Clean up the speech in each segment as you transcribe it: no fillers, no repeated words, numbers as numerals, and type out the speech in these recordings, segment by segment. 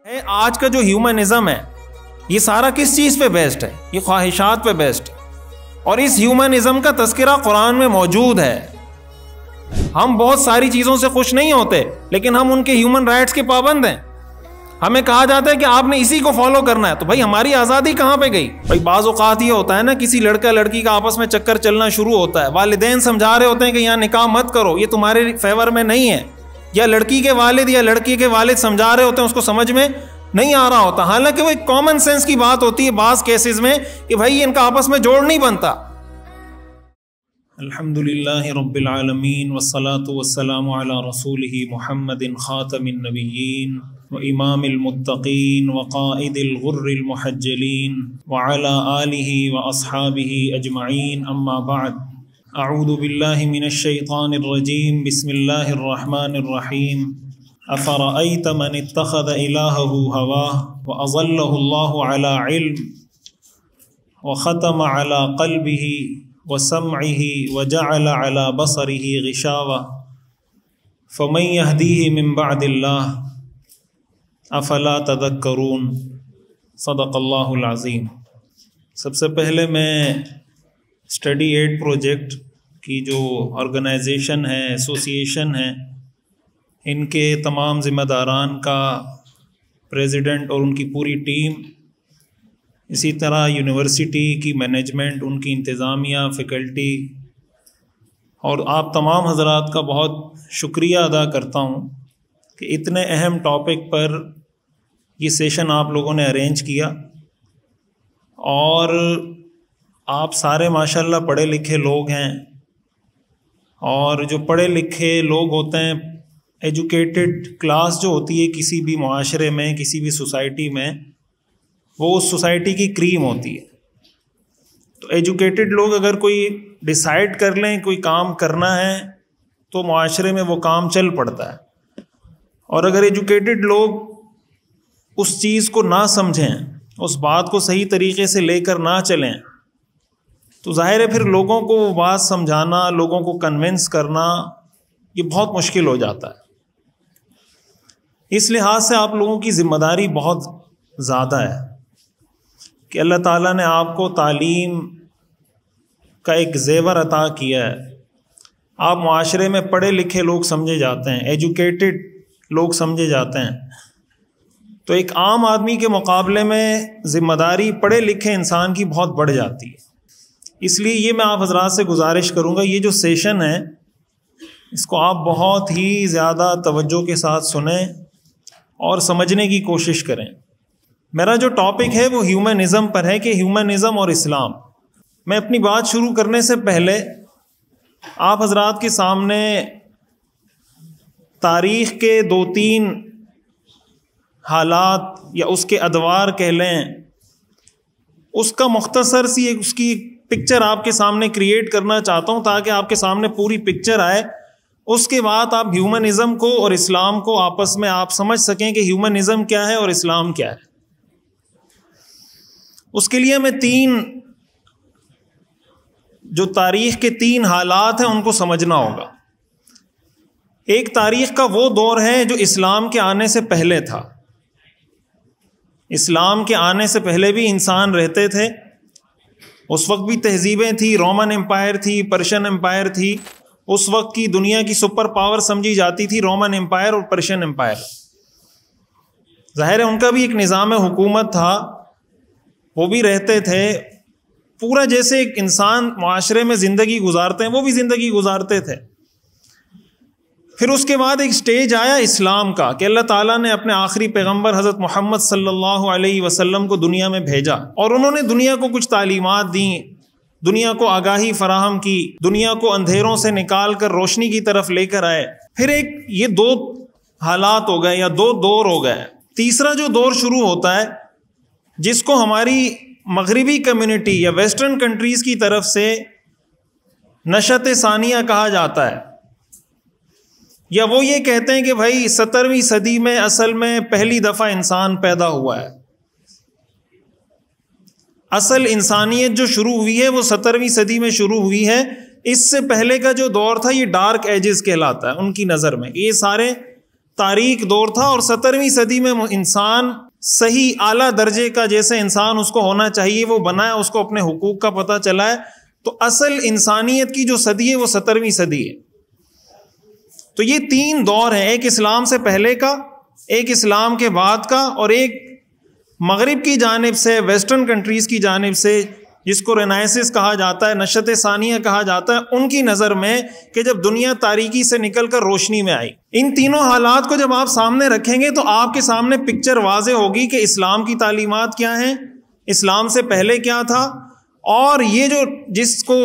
آج کا جو ہیومنزم ہے یہ سارا کس چیز پہ بیسڈ ہے؟ یہ خواہشات پہ بیسڈ ہے، اور اس ہیومنزم کا تذکرہ قرآن میں موجود ہے۔ ہم بہت ساری چیزوں سے خوش نہیں ہوتے لیکن ہم ان کے ہیومن رائٹس کے پابند ہیں۔ ہمیں کہا جاتا ہے کہ آپ نے اسی کو فالو کرنا ہے، تو بھائی ہماری آزادی کہاں پہ گئی؟ بھائی بعض اوقات یہ ہوتا ہے نا، کسی لڑکا لڑکی کا آپس میں چکر چلنا شروع ہوتا ہے، والدین سمجھا رہے ہوتے ہیں کہ یہاں نکاح مت کرو، یہ تمہارے فیور میں نہیں ہے، یا لڑکی کے والد یا لڑکی کے والد سمجھا رہے ہوتے ہیں، اس کو سمجھ میں نہیں آ رہا ہوتا، حالانکہ وہ ایک کامن سینس کی بات ہوتی ہے بعض کیسز میں کہ بھائی ان کا آپس میں جوڑ نہیں بنتا۔ الحمدللہ رب العالمین والصلاة والسلام علی رسولہ محمد خاتم النبیین وامام المتقین وقائد الغر المحجلین وعلی آلہ واصحابہ اجمعین، اما بعد، اعوذ باللہ من الشیطان الرجیم، بسم اللہ الرحمن الرحیم۔ افرأیت من اتخذ الہہ ہواہ واضلہ اللہ علی علم وختم علی قلبہ وسمعہ وجعل علی بصرہ غشاوہ فمن یہدیہ من بعد اللہ افلا تذکرون۔ صدق اللہ العظیم۔ سب سے پہلے میں اسٹڈی ایڈ پروجیکٹ کی جو آرگنائزیشن ہے، ایسوسیشن ہے، ان کے تمام ذمہ داران کا، پریزیڈنٹ اور ان کی پوری ٹیم، اسی طرح یونیورسٹی کی مینجمنٹ، ان کی انتظامیہ، فیکلٹی اور آپ تمام حضرات کا بہت شکریہ ادا کرتا ہوں کہ اتنے اہم ٹاپک پر یہ سیشن آپ لوگوں نے ارینج کیا، اور آپ سارے ماشاءاللہ پڑھے لکھے لوگ ہیں، اور جو پڑھے لکھے لوگ ہوتے ہیں، ایجوکیٹڈ کلاس جو ہوتی ہے کسی بھی معاشرے میں، کسی بھی سوسائٹی میں، وہ اس سوسائٹی کی کریم ہوتی ہے۔ تو ایجوکیٹڈ لوگ اگر کوئی ڈیسائیڈ کر لیں کوئی کام کرنا ہے تو معاشرے میں وہ کام چل پڑتا ہے، اور اگر ایجوکیٹڈ لوگ اس چیز کو نہ سمجھیں، اس بات کو صحیح طریقے سے لے کر نہ چلیں، تو ظاہر ہے پھر لوگوں کو وہ بات سمجھانا، لوگوں کو کنونس کرنا یہ بہت مشکل ہو جاتا ہے۔ اس لحاظ سے آپ لوگوں کی ذمہ داری بہت زیادہ ہے کہ اللہ تعالیٰ نے آپ کو تعلیم کا ایک زیور عطا کیا ہے۔ آپ معاشرے میں پڑھے لکھے لوگ سمجھے جاتے ہیں، ایجوکیٹڈ لوگ سمجھے جاتے ہیں، تو ایک عام آدمی کے مقابلے میں ذمہ داری پڑھے لکھے انسان کی بہت بڑھ جاتی ہے۔ اس لیے یہ میں آپ حضرات سے گزارش کروں گا، یہ جو سیشن ہے اس کو آپ بہت ہی زیادہ توجہ کے ساتھ سنیں اور سمجھنے کی کوشش کریں۔ میرا جو ٹاپک ہے وہ ہیومنزم پر ہے، کہ ہیومنزم اور اسلام۔ میں اپنی بات شروع کرنے سے پہلے آپ حضرات کے سامنے تاریخ کے 2-3 حالات یا اس کے ادوار کہہ لیں، اس کا مختصر سی اس کی پکچر آپ کے سامنے کریٹ کرنا چاہتا ہوں تاکہ آپ کے سامنے پوری پکچر آئے۔ اس کے بعد آپ ہیومنزم کو اور اسلام کو آپس میں آپ سمجھ سکیں کہ ہیومنزم کیا ہے اور اسلام کیا ہے۔ اس کے لیے میں جو تاریخ کے 3 حالات ہیں ان کو سمجھنا ہوگا۔ ایک تاریخ کا وہ دور ہے جو اسلام کے آنے سے پہلے تھا۔ اسلام کے آنے سے پہلے بھی انسان رہتے تھے، اس وقت بھی تہذیبیں تھی، رومن امپائر تھی، پرشین امپائر تھی، اس وقت کی دنیا کی سپر پاور سمجھی جاتی تھی رومن امپائر اور پرشین امپائر۔ ظاہر ہے ان کا بھی ایک نظام حکومت تھا، وہ بھی رہتے تھے، پورا جیسے ایک انسان معاشرے میں زندگی گزارتے ہیں وہ بھی زندگی گزارتے تھے۔ پھر اس کے بعد ایک سٹیج آیا اسلام کا کہ اللہ تعالیٰ نے اپنے آخری پیغمبر حضرت محمد صلی اللہ علیہ وسلم کو دنیا میں بھیجا، اور انہوں نے دنیا کو کچھ تعلیمات دیں، دنیا کو آگاہی فراہم کی، دنیا کو اندھیروں سے نکال کر روشنی کی طرف لے کر آئے۔ پھر یہ 2 حالات ہو گئے یا 2 دور ہو گئے۔ تیسرا جو دور شروع ہوتا ہے، جس کو ہماری مغربی کمیونٹی یا ویسٹرن کنٹریز کی طرف سے نشأت ثانیہ کہا جاتا ہے، یا وہ یہ کہتے ہیں کہ بھائی 17ویں صدی میں اصل میں پہلی دفعہ انسان پیدا ہوا ہے۔ اصل انسانیت جو شروع ہوئی ہے وہ 17ویں صدی میں شروع ہوئی ہے۔ اس سے پہلے کا جو دور تھا یہ ڈارک ایجز کہلاتا ہے ان کی نظر میں۔ یہ سارے تاریک دور تھا، اور 17ویں صدی میں انسان صحیح اعلیٰ درجے کا جیسے انسان اس کو ہونا چاہیے وہ بنا ہے، اس کو اپنے حقوق کا پتہ چلا ہے. تو اصل انسانیت کی جو صدی ہے وہ 17ویں صدی ہے. تو یہ 3 دور ہیں، ایک اسلام سے پہلے کا، ایک اسلام کے بعد کا، اور ایک مغرب کی جانب سے، ویسٹرن کنٹریز کی جانب سے، جس کو رینائسنس کہا جاتا ہے، نشأت ثانیہ کہا جاتا ہے، ان کی نظر میں کہ جب دنیا تاریکی سے نکل کر روشنی میں آئی. ان تینوں حالات کو جب آپ سامنے رکھیں گے تو آپ کے سامنے پکچر واضح ہوگی کہ اسلام کی تعلیمات کیا ہیں، اسلام سے پہلے کیا تھا، اور یہ جو جس کو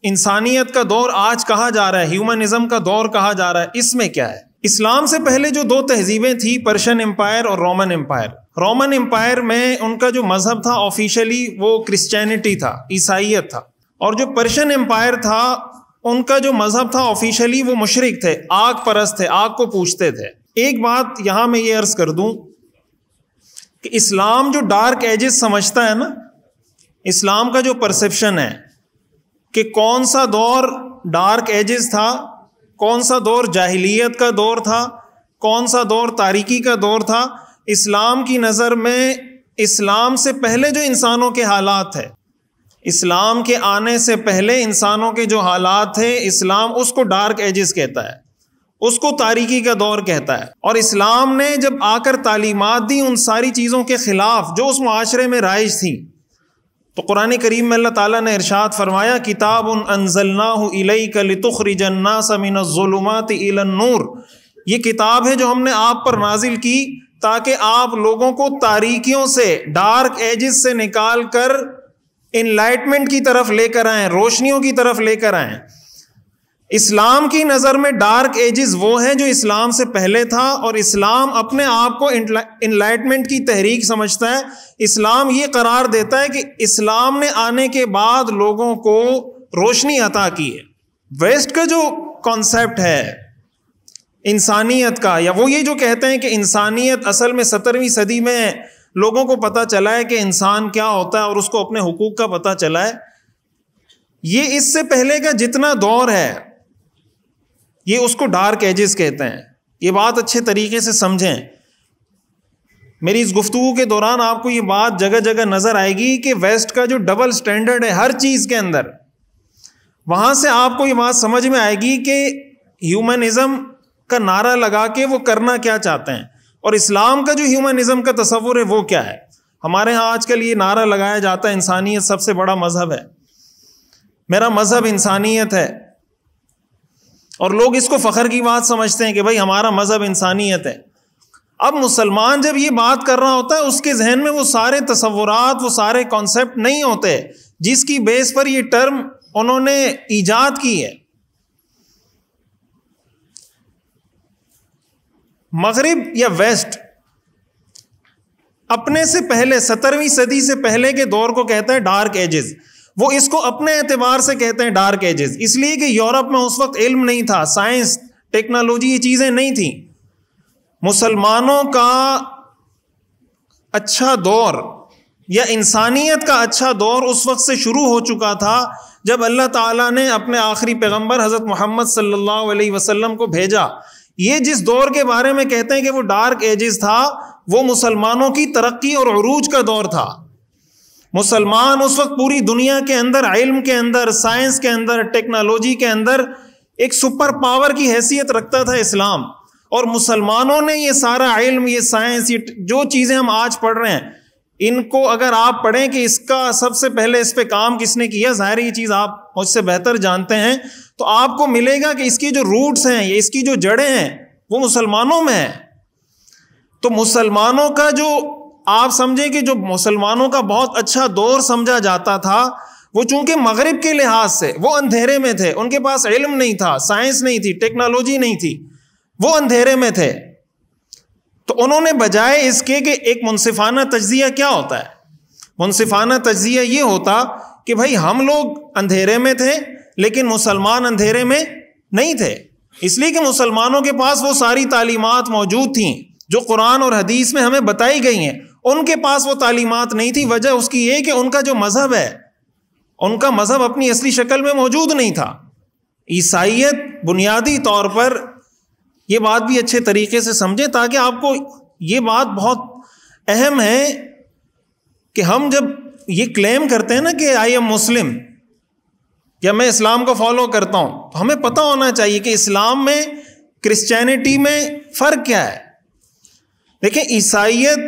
انسانیت کا دور آج کہا جا رہا ہے، ہیومنزم کا دور کہا جا رہا ہے، اس میں کیا ہے. اسلام سے پہلے جو 2 تہذیبیں تھیں، پرشین امپائر اور رومن امپائر. رومن امپائر میں ان کا جو مذہب تھا آفیشلی وہ کرسچینٹی تھا، عیسائیت تھا، اور جو پرشین امپائر تھا ان کا جو مذہب تھا آفیشلی وہ مشرک تھے، آگ پرست تھے، آگ کو پوجتے تھے. ایک بات یہاں میں یہ عرض کر دوں کہ اسلام جو ڈارک ایجز سمجھتا ہے نا، اسلام کا جو پرسیپشن ہے کہ کون سا دور ڈارک ایجز تھا، کون سا دور جاہلیت کا دور تھا، کون سا دور تاریکی کا دور تھا، اسلام کی نظر میں اسلام سے پہلے جو انسانوں کے حالات تھے، اسلام کے آنے سے پہلے انسانوں کے جو حالات تھے، اسلام اس کو ڈارک ایجز کہتا ہے، اس کو تاریکی کا دور کہتا ہے. اور اسلام نے جب آ کر تعلیمات دی ان ساری چیزوں کے خلاف جو اس معاشرے میں رائج تھیں، تو قرآن کریم میں اللہ تعالیٰ نے ارشاد فرمایا کتاب انزلناہ الیک لتخرج الناس من الظلمات الی النور، یہ کتاب ہے جو ہم نے آپ پر نازل کی تاکہ آپ لوگوں کو تاریکیوں سے، ڈارک ایجز سے نکال کر انلائٹمنٹ کی طرف لے کر آئیں، روشنیوں کی طرف لے کر آئیں. اسلام کی نظر میں ڈارک ایجز وہ ہیں جو اسلام سے پہلے تھا، اور اسلام اپنے آپ کو انلائٹمنٹ کی تحریک سمجھتا ہے. اسلام یہ قرار دیتا ہے کہ اسلام نے آنے کے بعد لوگوں کو روشنی عطا کی ہے. ویسٹ کا جو کانسیپٹ ہے انسانیت کا، یا وہ یہ جو کہتے ہیں کہ انسانیت اصل میں 17ویں صدی میں لوگوں کو پتہ چلا ہے کہ انسان کیا ہوتا ہے اور اس کو اپنے حقوق کا پتہ چلا ہے، یہ اس سے پہلے کا جتنا دور ہے یہ اس کو ڈارک ایجز کہتے ہیں. یہ بات اچھے طریقے سے سمجھیں. میری اس گفتگو کے دوران آپ کو یہ بات جگہ جگہ نظر آئے گی کہ ویسٹ کا جو ڈبل سٹینڈرڈ ہے ہر چیز کے اندر، وہاں سے آپ کو یہ بات سمجھ میں آئے گی کہ ہیومنزم کا نعرہ لگا کے وہ کرنا کیا چاہتے ہیں، اور اسلام کا جو ہیومنزم کا تصور ہے وہ کیا ہے. ہمارے ہاں آج کل یہ نعرہ لگایا جاتا ہے انسانیت سب سے بڑا مذہب ہے، میرا مذہب انسانیت ہے، اور لوگ اس کو فخر کی بات سمجھتے ہیں کہ بھائی ہمارا مذہب انسانیت ہے. اب مسلمان جب یہ بات کر رہا ہوتا ہے اس کے ذہن میں وہ سارے تصورات، وہ سارے کانسیپٹ نہیں ہوتے جس کی بیس پر یہ ٹرم انہوں نے ایجاد کی ہے. مغرب یا ویسٹ اپنے سے پہلے 17ویں صدی سے پہلے کے دور کو کہتا ہے ڈارک ایجز. وہ اس کو اپنے اعتبار سے کہتے ہیں ڈارک ایجز، اس لیے کہ یورپ میں اس وقت علم نہیں تھا، سائنس، ٹیکنالوجی، یہ چیزیں نہیں تھیں. مسلمانوں کا اچھا دور یا انسانیت کا اچھا دور اس وقت سے شروع ہو چکا تھا جب اللہ تعالیٰ نے اپنے آخری پیغمبر حضرت محمد صلی اللہ علیہ وسلم کو بھیجا. یہ جس دور کے بارے میں کہتے ہیں کہ وہ ڈارک ایجز تھا، وہ مسلمانوں کی ترقی اور عروج کا دور تھا. مسلمان اس وقت پوری دنیا کے اندر، علم کے اندر، سائنس کے اندر، ٹیکنالوجی کے اندر ایک سپر پاور کی حیثیت رکھتا تھا اسلام. اور مسلمانوں نے یہ سارا علم، یہ سائنس، یہ جو چیزیں ہم آج پڑھ رہے ہیں، ان کو اگر آپ پڑھیں کہ اس کا سب سے پہلے اس پہ کام کس نے کیا، ظاہر یہ چیز آپ مجھ سے بہتر جانتے ہیں، تو آپ کو ملے گا کہ اس کی جو روٹس ہیں، یہ اس کی جو جڑیں ہیں، وہ مسلمانوں میں ہیں. تو مسلمانوں کا جو آپ سمجھیں کہ جو مسلمانوں کا بہت اچھا دور سمجھا جاتا تھا، وہ چونکہ مغرب کے لحاظ سے وہ اندھیرے میں تھے، ان کے پاس علم نہیں تھا، سائنس نہیں تھی، ٹیکنالوجی نہیں تھی، وہ اندھیرے میں تھے. تو انہوں نے بجائے اس کے کہ ایک منصفانہ تجزیہ کیا ہوتا ہے، منصفانہ تجزیہ یہ ہوتا کہ بھائی ہم لوگ اندھیرے میں تھے لیکن مسلمان اندھیرے میں نہیں تھے، اس لیے کہ مسلمانوں کے پاس وہ ساری تعلیمات موجود تھیں جو قرآن اور حدیث میں ہمیں بتائی گئی ہیں. ان کے پاس وہ تعلیمات نہیں تھی. وجہ اس کی یہ کہ ان کا جو مذہب ہے، ان کا مذہب اپنی اصلی شکل میں موجود نہیں تھا. عیسائیت بنیادی طور پر یہ بات بھی اچھے طریقے سے سمجھیں تاکہ آپ کو یہ بات بہت اہم ہے کہ ہم جب یہ کلیم کرتے ہیں نا کہ آئی ایم مسلم یا میں اسلام کو فالو کرتا ہوں، تو ہمیں پتہ ہونا چاہیے کہ اسلام میں کرسچینٹی میں فرق کیا ہے. دیکھیں، عیسائیت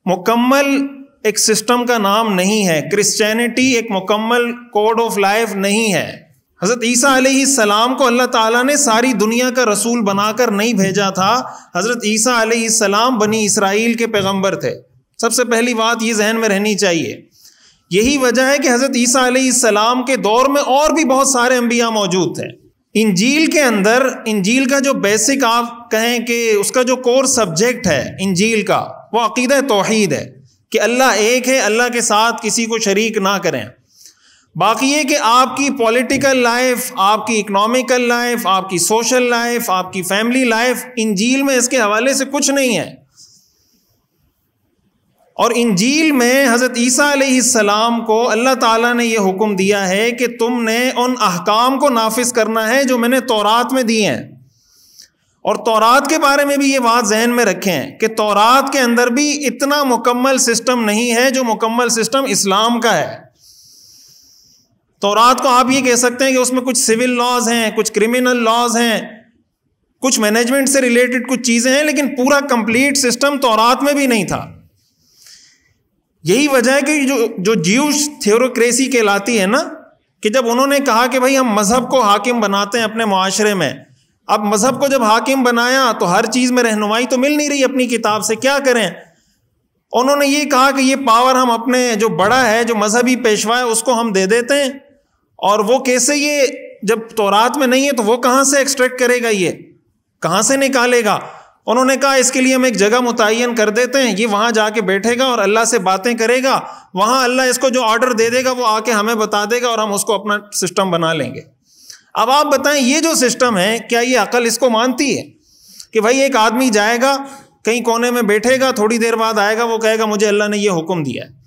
مکمل ایک سسٹم کا نام نہیں ہے، کرسچینٹی ایک مکمل کوڈ آف لائف نہیں ہے. حضرت عیسیٰ علیہ السلام کو اللہ تعالیٰ نے ساری دنیا کا رسول بنا کر نہیں بھیجا تھا. حضرت عیسیٰ علیہ السلام بنی اسرائیل کے پیغمبر تھے. سب سے پہلی بات یہ ذہن میں رہنی چاہیے. یہی وجہ ہے کہ حضرت عیسیٰ علیہ السلام کے دور میں اور بھی بہت سارے انبیاء موجود تھے. انجیل کے اندر، انجیل کا جو بیسک آپ کہیں کہ اس کا جو کور سبجیکٹ ہے انجیل کا، وہ عقیدہ توحید ہے کہ اللہ ایک ہے، اللہ کے ساتھ کسی کو شریک نہ کریں. باقی یہ کہ آپ کی پولیٹیکل لائف، آپ کی اکنامیکل لائف، آپ کی سوشل لائف، آپ کی فیملی لائف، انجیل میں اس کے حوالے سے کچھ نہیں ہے. اور انجیل میں حضرت عیسیٰ علیہ السلام کو اللہ تعالیٰ نے یہ حکم دیا ہے کہ تم نے ان احکام کو نافذ کرنا ہے جو میں نے تورات میں دیے ہیں. اور تورات کے بارے میں بھی یہ بات ذہن میں رکھیں کہ تورات کے اندر بھی اتنا مکمل سسٹم نہیں ہے جو مکمل سسٹم اسلام کا ہے. تورات کو آپ یہ کہہ سکتے ہیں کہ اس میں کچھ سول لاز ہیں، کچھ کرمنل لاز ہیں، کچھ مینجمنٹ سے ریلیٹڈ کچھ چیزیں ہیں، لیکن پورا کمپلیٹ سسٹم تورات میں بھی نہیں تھا. یہی وجہ ہے کہ جو جیوش تھیوروکریسی کہلاتی ہے نا، کہ جب انہوں نے کہا کہ بھائی ہم مذہب کو حاکم بناتے ہیں اپنے معاشرے میں، اب مذہب کو جب حاکم بنایا تو ہر چیز میں رہنمائی تو مل نہیں رہی اپنی کتاب سے، کیا کریں؟ انہوں نے یہ کہا کہ یہ پاور ہم اپنے جو بڑا ہے، جو مذہبی پیشوا ہے، اس کو ہم دے دیتے ہیں. اور وہ کیسے؟ یہ جب تورات میں نہیں ہے تو وہ کہاں سے ایکسٹریکٹ کرے گا، یہ کہاں سے نکالے گا؟ انہوں نے کہا اس کے لیے ہم ایک جگہ متعین کر دیتے ہیں، یہ وہاں جا کے بیٹھے گا اور اللہ سے باتیں کرے گا، وہاں اللہ اس کو جو آرڈر دے دے گا وہ آ کے ہمیں بتا دے گا اور ہم اس کو اپنا سسٹم بنا لیں گے. اب آپ بتائیں یہ جو سسٹم ہے، کیا یہ عقل اس کو مانتی ہے کہ بھائی ایک آدمی جائے گا کہیں کونے میں بیٹھے گا، تھوڑی دیر بعد آئے گا، وہ کہے گا مجھے اللہ نے یہ حکم دیا ہے؟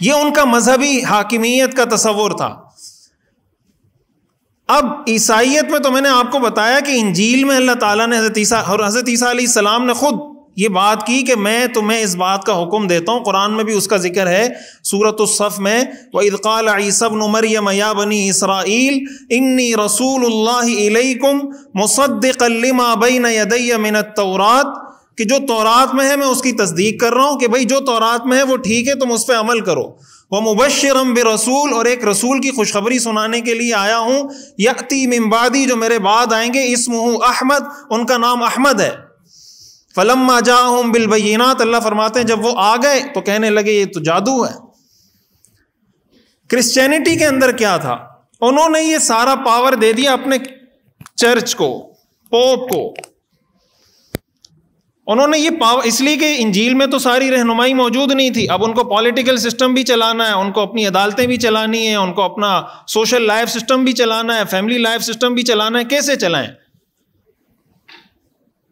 یہ ان کا مذہبی حاکمیت کا تصور تھا. اب عیسائیت میں تو میں نے آپ کو بتایا کہ انجیل میں اللہ تعالیٰ نے حضرت عیسیٰ علیہ السلام نے خود یہ بات کی کہ میں تمہیں اس بات کا حکم دیتا ہوں. قرآن میں بھی اس کا ذکر ہے سورۃ الصف میں، وَإِذْ قَالَ عِيسَى ابْنُ مَرْيَمَ يَا بَنِي إِسْرَائِيلَ إِنِّي رَسُولُ اللَّهِ إِلَيْكُمْ مُصَدِّقًا لِمَا بَيْنَ يَدَيَّ مِنَ التَّوْرَاةِ، کہ جو تورات میں ہے میں اس کی تصدیق کر رہا ہوں کہ بھائی جو تورات میں ہے وہ ٹھیک ہے، تم اس پہ عمل کرو. وَمُبَشِّرًا بِرَسُولٍ، اور ایک رسول کی خوشخبری سنانے کے لیے آیا ہوں، یأتی من بعدی، جو میرے بعد آئیں گے، اسمہ احمد، ان کا نام احمد ہے. فلما جاءہم بالبینات، اللہ فرماتے ہیں جب وہ آ گئے تو کہنے لگے یہ تو جادو ہے. کرسچینٹی کے اندر کیا تھا؟ انہوں نے یہ سارا پاور دے دیا اپنے چرچ کو، پوپ کو. انہوں نے یہ پاور، اس لیے کہ انجیل میں تو ساری رہنمائی موجود نہیں تھی. اب ان کو پولیٹیکل سسٹم بھی چلانا ہے، ان کو اپنی عدالتیں بھی چلانی ہیں، ان کو اپنا سوشل لائف سسٹم بھی چلانا ہے، فیملی لائف سسٹم بھی چلانا ہے. کیسے چلائیں؟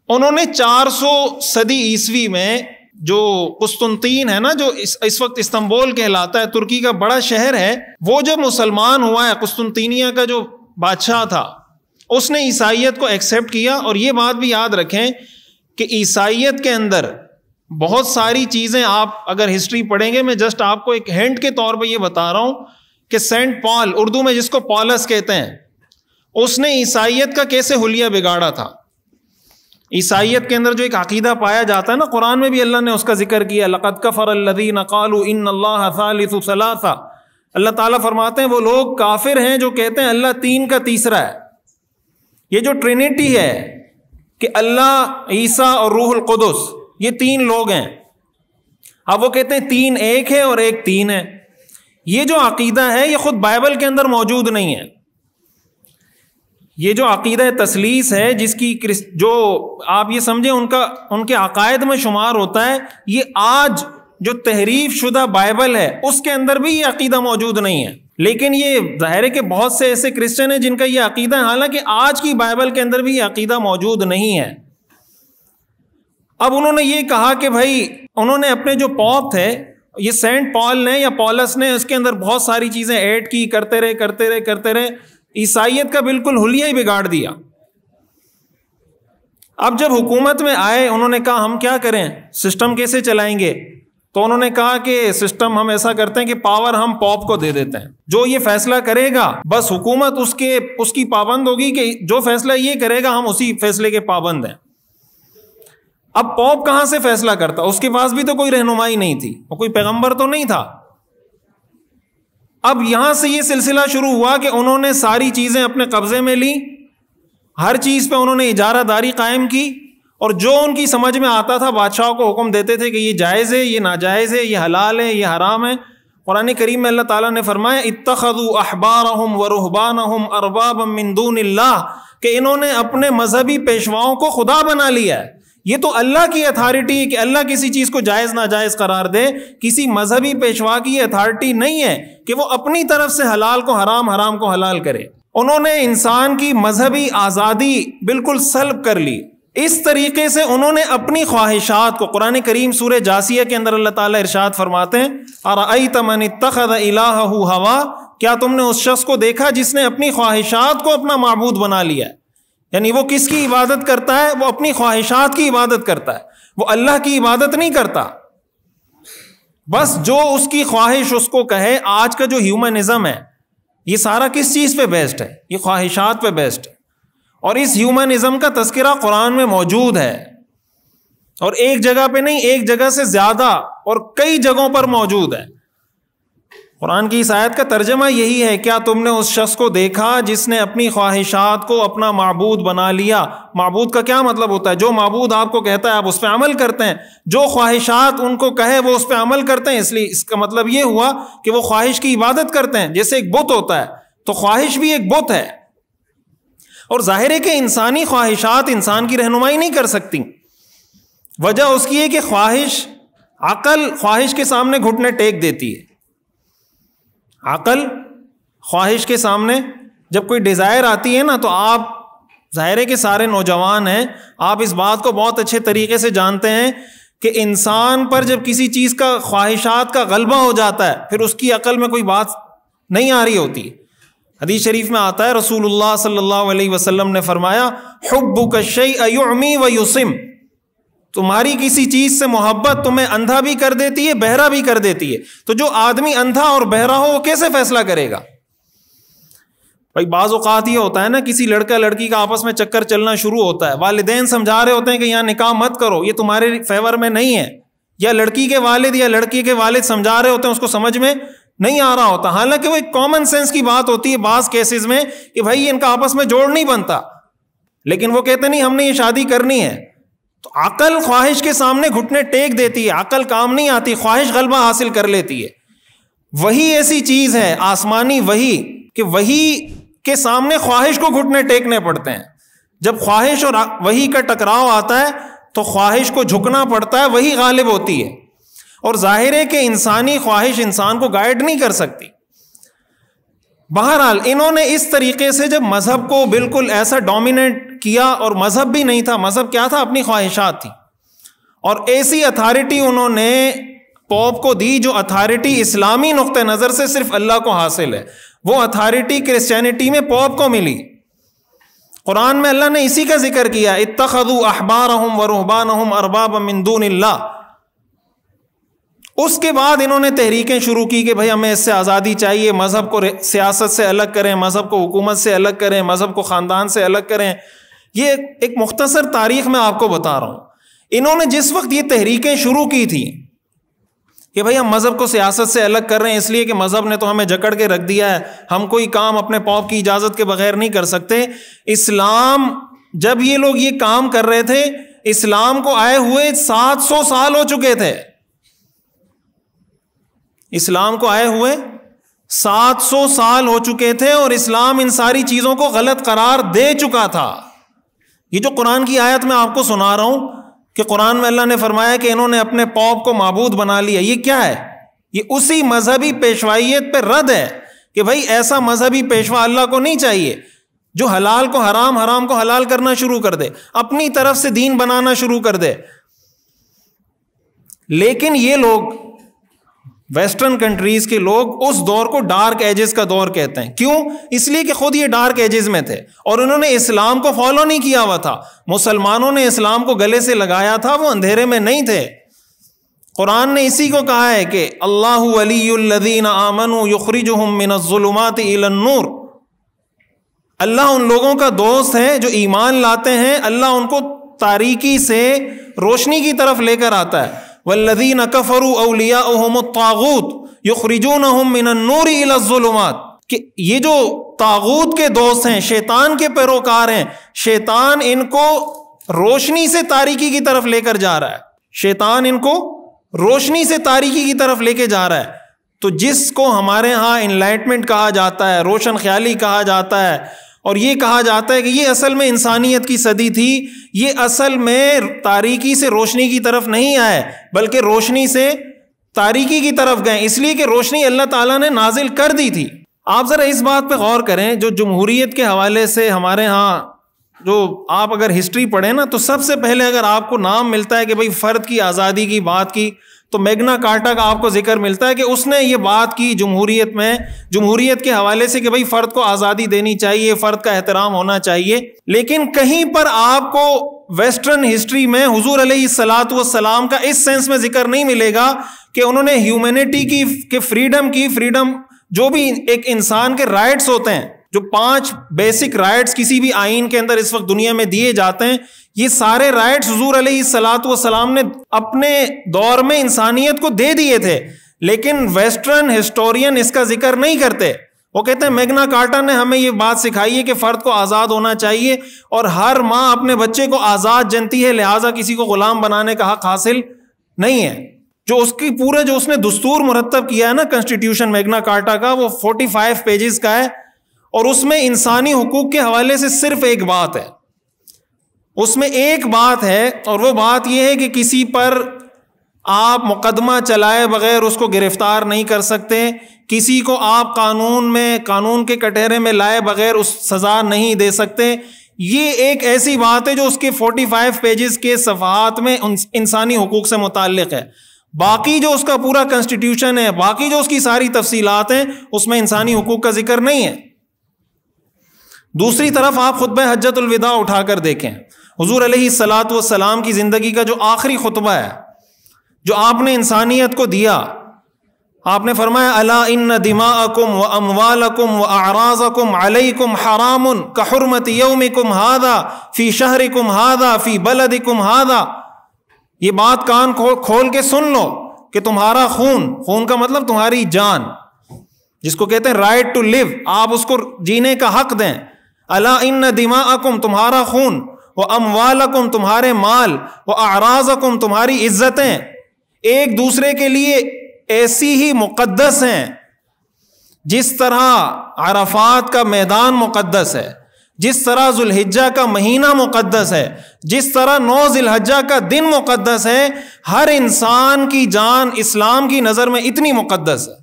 انہوں نے 400 صدی عیسوی میں جو قسطنطین ہے نا، جو اس وقت استنبول کہلاتا ہے، ترکی کا بڑا شہر ہے، وہ جب مسلمان ہوا ہے، قسطنطینیہ کا جو بادشاہ تھا، اس نے عیسائیت کو ایکسیپٹ کیا. اور یہ بات بھی یاد رکھیں کہ عیسائیت کے اندر بہت ساری چیزیں، آپ اگر ہسٹری پڑھیں گے، میں جسٹ آپ کو ایک ہینٹ کے طور پہ یہ بتا رہا ہوں کہ سینٹ پال، اردو میں جس کو پولس کہتے ہیں، اس نے عیسائیت کا کیسے حلیہ بگاڑا تھا. عیسائیت کے اندر جو ایک عقیدہ پایا جاتا ہے نا، قرآن میں بھی اللہ نے اس کا ذکر کیا، لَقَدْ كَفَرَ الَّذِينَ قَالُوا إِنَّ اللَّهَ ثَالِثُ ثَلَاثَةٍ. اللہ تعالیٰ فرماتے ہیں وہ لوگ کافر ہیں جو کہتے ہیں اللہ تین کا تیسرا ہے. یہ جو ٹرینیٹی ہے کہ اللہ، عیسیٰ اور روح القدس، یہ تین لوگ ہیں. اب وہ کہتے ہیں تین ایک ہے اور ایک تین ہے. یہ جو عقیدہ ہے یہ خود بائبل کے اندر موجود نہیں ہے. یہ جو عقیدہ تثلیث ہے، جس کی جو آپ یہ سمجھیں ان کے عقائد میں شمار ہوتا ہے، یہ آج جو تحریف شدہ بائبل ہے اس کے اندر بھی یہ عقیدہ موجود نہیں ہے. لیکن یہ ظاہر ہے کہ بہت سے ایسے کرسچن ہیں جن کا یہ عقیدہ ہے، حالانکہ آج کی بائبل کے اندر بھی یہ عقیدہ موجود نہیں ہے. اب انہوں نے یہ کہا کہ بھائی، انہوں نے اپنے جو پوپ تھے، یہ سینٹ پال نے یا پولس نے، اس کے اندر بہت ساری چیزیں ایڈ کی، کرتے رہے، عیسائیت کا بالکل حلیہ ہی بگاڑ دیا. اب جب حکومت میں آئے, انہوں نے کہا ہم کیا کریں, سسٹم کیسے چلائیں گے؟ تو انہوں نے کہا کہ سسٹم ہم ایسا کرتے ہیں کہ پاور ہم پوپ کو دے دیتے ہیں, جو یہ فیصلہ کرے گا بس حکومت اس کی پابند ہوگی کہ جو فیصلہ یہ کرے گا ہم اسی فیصلے کے پابند ہیں. اب پوپ کہاں سے فیصلہ کرتا؟ اس کے پاس بھی تو کوئی رہنمائی نہیں تھی, وہ کوئی پیغمبر تو نہیں تھا. اب یہاں سے یہ سلسلہ شروع ہوا کہ انہوں نے ساری چیزیں اپنے قبضے میں لی, ہر چیز پہ انہوں نے اجارہ داری قائم کی, اور جو ان کی سمجھ میں آتا تھا بادشاہوں کو حکم دیتے تھے کہ یہ جائز ہے, یہ ناجائز ہے, یہ حلال ہے, یہ حرام ہے. قرآن کریم میں اللہ تعالیٰ نے فرمایا اتخذوا احبارهم ورهبانهم اربابا من دون اللہ, کہ انہوں نے اپنے مذہبی پیشواؤں کو خدا بنا لیا ہے. یہ تو اللہ کی اتھارٹی ہے کہ اللہ کسی چیز کو جائز ناجائز قرار دے, کسی مذہبی پیشوا کی اتھارٹی نہیں ہے کہ وہ اپنی طرف سے حلال کو حرام, حرام کو حلال کرے. انہوں نے انسان کی مذہبی آزادی بالکل سلب کر لی. اس طریقے سے انہوں نے اپنی خواہشات کو, قرآن کریم سورہ جاسیہ کے اندر اللہ تعالیٰ ارشاد فرماتے ہیں ارأیت من اتخذ الہہ ہوا, کیا تم نے اس شخص کو دیکھا جس نے اپنی خواہشات کو اپنا معبود بنا لیا ہے. یعنی وہ کس کی عبادت کرتا ہے؟ وہ اپنی خواہشات کی عبادت کرتا ہے, وہ اللہ کی عبادت نہیں کرتا. بس جو اس کی خواہش اس کو کہے. آج کا جو ہیومنزم ہے یہ سارا کس چیز پہ بیسڈ ہے؟ یہ خواہشات پہ بیسڈ ہے. اور اس ہیومنزم کا تذکرہ قرآن میں موجود ہے, اور ایک جگہ پہ نہیں, ایک جگہ سے زیادہ اور کئی جگہوں پر موجود ہے. قرآن کی اس آیت کا ترجمہ یہی ہے, کیا تم نے اس شخص کو دیکھا جس نے اپنی خواہشات کو اپنا معبود بنا لیا؟ معبود کا کیا مطلب ہوتا ہے؟ جو معبود آپ کو کہتا ہے آپ اس پہ عمل کرتے ہیں, جو خواہشات ان کو کہے وہ اس پہ عمل کرتے ہیں. اس لیے اس کا مطلب یہ ہوا کہ وہ خواہش کی عبادت کرتے ہیں. جیسے ایک بت ہوتا ہے تو خواہش بھی ایک بت ہے, اور ظاہر ہے کہ انسانی خواہشات انسان کی رہنمائی نہیں کر سکتی. وجہ اس کی ہے کہ عقل خواہش کے سامنے گھٹنے ٹیک دیتی ہے. عقل خواہش کے سامنے جب کوئی ڈیزائر آتی ہے نا, تو آپ ظاہر ہے کہ سارے نوجوان ہیں, آپ اس بات کو بہت اچھے طریقے سے جانتے ہیں کہ انسان پر جب کسی چیز کا خواہشات کا غلبہ ہو جاتا ہے پھر اس کی عقل میں کوئی بات نہیں آ رہی ہوتی. حدیث شریف میں آتا ہے رسول اللہ صلی اللہ علیہ وسلم نے فرمایا حبک الشیء یعمی و یصم, تمہاری کسی چیز سے محبت تمہیں اندھا بھی کر دیتی ہے, بہرا بھی کر دیتی ہے. تو جو آدمی اندھا اور بہرا ہو وہ کیسے فیصلہ کرے گا؟ بھائی بعض اوقات یہ ہوتا ہے نا, کسی لڑکا لڑکی کا آپس میں چکر چلنا شروع ہوتا ہے, والدین سمجھا رہے ہوتے ہیں کہ یہاں نکاح مت کرو, یہ تمہارے فیور میں نہیں ہے, یا لڑکی کے والد یا لڑکی کے والد سمجھا رہے ہوتے ہیں, اس کو سمجھ میں نہیں آ رہا ہوتا. حالانکہ وہ ایک کامن سینس کی بات ہوتی ہے بعض کیسز میں کہ بھائی ان کا آپس میں جوڑ نہیں بنتا, لیکن وہ کہتے نہیں ہم نے یہ شادی کرنی ہے. تو عقل خواہش کے سامنے گھٹنے ٹیک دیتی ہے, عقل کام نہیں آتی, خواہش غلبہ حاصل کر لیتی ہے. وہی ایسی چیز ہے آسمانی وحی کہ وحی کے سامنے خواہش کو گھٹنے ٹیکنے پڑتے ہیں. جب خواہش اور وحی کا ٹکراؤ آتا ہے تو خواہش کو جھکنا پڑتا ہے, وہی غالب ہوتی ہے. اور ظاہر ہے کہ انسانی خواہش انسان کو گائیڈ نہیں کر سکتی. بہرحال انہوں نے اس طریقے سے جب مذہب کو بالکل ایسا ڈومینیٹ کیا, اور مذہب بھی نہیں تھا, مذہب کیا تھا؟ اپنی خواہشات تھی. اور ایسی اتھارٹی انہوں نے پوپ کو دی جو اتھارٹی اسلامی نقطہ نظر سے صرف اللہ کو حاصل ہے. وہ اتھارٹی کرسچینٹی میں پوپ کو ملی. قرآن میں اللہ نے اسی کا ذکر کیا اتخذوا احبارهم ورهبانهم اربابا من دون اللہ. اس کے بعد انہوں نے تحریکیں شروع کی کہ بھائی ہمیں اس سے آزادی چاہیے, مذہب کو سیاست سے الگ کریں, مذہب کو حکومت سے الگ کریں, مذہب کو خاندان سے الگ کریں. یہ ایک مختصر تاریخ میں آپ کو بتا رہا ہوں. انہوں نے جس وقت یہ تحریکیں شروع کی تھی کہ بھائی ہم مذہب کو سیاست سے الگ کر رہے ہیں اس لیے کہ مذہب نے تو ہمیں جکڑ کے رکھ دیا ہے, ہم کوئی کام اپنے پوپ کی اجازت کے بغیر نہیں کر سکتے. اسلام جب یہ لوگ یہ کام کر رہے تھے, اسلام کو آئے ہوئے 700 سال ہو چکے تھے. اسلام کو آئے ہوئے 700 سال ہو چکے تھے, اور اسلام ان ساری چیزوں کو غلط قرار دے چکا تھا. یہ جو قرآن کی آیت میں آپ کو سنا رہا ہوں کہ قرآن میں اللہ نے فرمایا کہ انہوں نے اپنے پوپ کو معبود بنا لیا, یہ کیا ہے؟ یہ اسی مذہبی پیشوائیت پہ رد ہے کہ بھائی ایسا مذہبی پیشوا اللہ کو نہیں چاہیے جو حلال کو حرام, حرام کو حلال کرنا شروع کر دے, اپنی طرف سے دین بنانا شروع کر دے. لیکن یہ لوگ ویسٹرن کنٹریز کے لوگ اس دور کو ڈارک ایجز کا دور کہتے ہیں. کیوں؟ اس لیے کہ خود یہ ڈارک ایجز میں تھے اور انہوں نے اسلام کو فالو نہیں کیا ہوا تھا. مسلمانوں نے اسلام کو گلے سے لگایا تھا, وہ اندھیرے میں نہیں تھے. قرآن نے اسی کو کہا ہے کہ اللہ ولی الذین آمنوا یخرجہم من الظلمات الی النور. اللہ ان لوگوں کا دوست ہے جو ایمان لاتے ہیں, اللہ ان کو تاریکی سے روشنی کی طرف لے کر آتا ہے. والذین کفروا اولیاؤہم الطاغوت یخرجونہم من النور الی الظلمات. کہ یہ جو طاغوت کے دوست ہیں, شیطان کے پیروکار ہیں, شیطان ان کو روشنی سے تاریکی کی طرف لے کر جا رہا ہے. شیطان ان کو روشنی سے تاریکی کی طرف لے کے جا رہا ہے. تو جس کو ہمارے ہاں انلائٹمنٹ کہا جاتا ہے, روشن خیالی کہا جاتا ہے, اور یہ کہا جاتا ہے کہ یہ اصل میں انسانیت کی صدی تھی, یہ اصل میں تاریکی سے روشنی کی طرف نہیں آئے بلکہ روشنی سے تاریکی کی طرف گئے, اس لیے کہ روشنی اللہ تعالیٰ نے نازل کر دی تھی. آپ ذرا اس بات پہ غور کریں, جو جمہوریت کے حوالے سے ہمارے ہاں جو آپ اگر ہسٹری پڑھیں نا, تو سب سے پہلے اگر آپ کو نام ملتا ہے کہ بھئی فرد کی آزادی کی بات کی, تو میگنا کارٹا کا آپ کو ذکر ملتا ہے کہ اس نے یہ بات کی جمہوریت میں, جمہوریت کے حوالے سے کہ بھئی فرد کو آزادی دینی چاہیے, فرد کا احترام ہونا چاہیے. لیکن کہیں پر آپ کو ویسٹرن ہسٹری میں حضور علیہ الصلاۃ والسلام کا اس سینس میں ذکر نہیں ملے گا کہ انہوں نے ہیومینٹی کی فریڈم جو بھی ایک انسان کے رائٹس ہوتے ہیں, جو 5 بیسک رائٹس کسی بھی آئین کے اندر اس وقت دنیا میں دیے جاتے ہیں, یہ سارے رائٹس حضور علیہ الصلاۃ والسلام نے اپنے دور میں انسانیت کو دے دیے تھے. لیکن ویسٹرن ہسٹورین اس کا ذکر نہیں کرتے. وہ کہتے ہیں میگنا کارٹا نے ہمیں یہ بات سکھائی ہے کہ فرد کو آزاد ہونا چاہیے, اور ہر ماں اپنے بچے کو آزاد جنتی ہے, لہٰذا کسی کو غلام بنانے کا حق حاصل نہیں ہے. جو اس کی پورا جو اس نے دستور مرتب کیا ہے نا, کنسٹیٹیوشن میگنا کارٹا کا, وہ 45 پیجز کا ہے, اور اس میں انسانی حقوق کے حوالے سے صرف ایک بات ہے. اس میں ایک بات ہے, اور وہ بات یہ ہے کہ کسی پر آپ مقدمہ چلائے بغیر اس کو گرفتار نہیں کر سکتے, کسی کو آپ قانون کے کٹہرے میں لائے بغیر اس سزا نہیں دے سکتے. یہ ایک ایسی بات ہے جو اس کے 45 پیجز کے صفحات میں انسانی حقوق سے متعلق ہے. باقی جو اس کا پورا کنسٹیٹیوشن ہے, باقی جو اس کی ساری تفصیلات ہیں, اس میں انسانی حقوق کا ذکر نہیں ہے. دوسری طرف آپ خطبہ حجۃ الوداع اٹھا کر دیکھیں, حضور علیہ الصلاۃ والسلام کی زندگی کا جو آخری خطبہ ہے, جو آپ نے انسانیت کو دیا, آپ نے فرمایا الا ان دماءکم واموالکم واعراضکم علیکم حرام کحرمت یومکم ھذا فی شہرکم ھذا فی بلدکم ھذا. یہ بات کان کھول کے سن لو کہ تمہارا خون کا مطلب تمہاری جان, جس کو کہتے ہیں رائٹ ٹو لیو, آپ اس کو جینے کا حق دیں. الا ان دماءکم تمہارا خون, واموالکم تمہارے مال, واعراضکم تمہاری عزتیں ایک دوسرے کے لیے ایسی ہی مقدس ہیں جس طرح عرفات کا میدان مقدس ہے, جس طرح ذوالحجہ کا مہینہ مقدس ہے, جس طرح 9 ذی الحجہ کا دن مقدس ہے. ہر انسان کی جان اسلام کی نظر میں اتنی مقدس ہے.